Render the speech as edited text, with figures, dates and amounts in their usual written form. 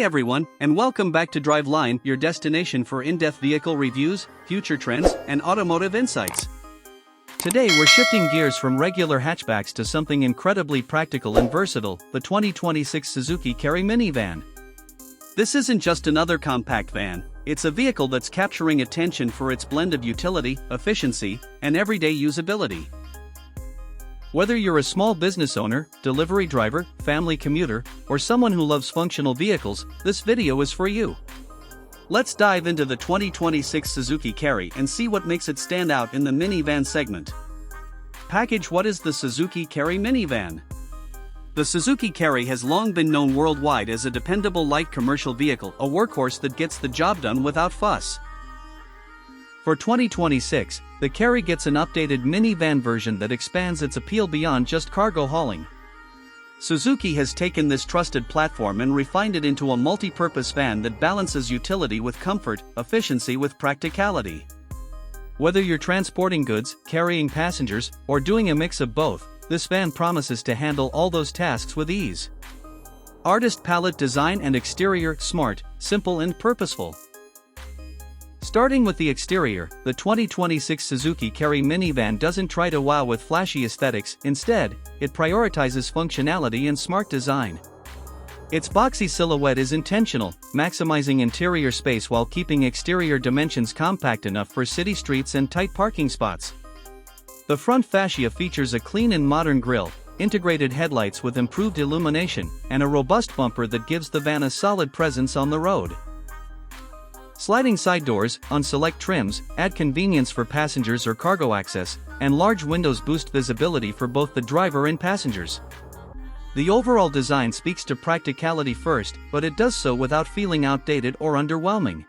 Hey everyone, and welcome back to Driveline, your destination for in-depth vehicle reviews, future trends, and automotive insights. Today we're shifting gears from regular hatchbacks to something incredibly practical and versatile, the 2026 Suzuki Carry Minivan. This isn't just another compact van, it's a vehicle that's capturing attention for its blend of utility, efficiency, and everyday usability. Whether you're a small business owner, delivery driver, family commuter, or someone who loves functional vehicles, this video is for you. Let's dive into the 2026 Suzuki Carry and see what makes it stand out in the minivan segment. Package. What is the Suzuki Carry Minivan? The Suzuki Carry has long been known worldwide as a dependable light commercial vehicle, a workhorse that gets the job done without fuss. For 2026, the Carry gets an updated minivan version that expands its appeal beyond just cargo hauling. Suzuki has taken this trusted platform and refined it into a multi-purpose van that balances utility with comfort, efficiency with practicality. Whether you're transporting goods, carrying passengers, or doing a mix of both, this van promises to handle all those tasks with ease. Artist palette design and exterior: smart, simple and purposeful. Starting with the exterior, the 2026 Suzuki Carry Minivan doesn't try to wow with flashy aesthetics. Instead, it prioritizes functionality and smart design. Its boxy silhouette is intentional, maximizing interior space while keeping exterior dimensions compact enough for city streets and tight parking spots. The front fascia features a clean and modern grille, integrated headlights with improved illumination, and a robust bumper that gives the van a solid presence on the road. Sliding side doors, on select trims, add convenience for passengers or cargo access, and large windows boost visibility for both the driver and passengers. The overall design speaks to practicality first, but it does so without feeling outdated or underwhelming.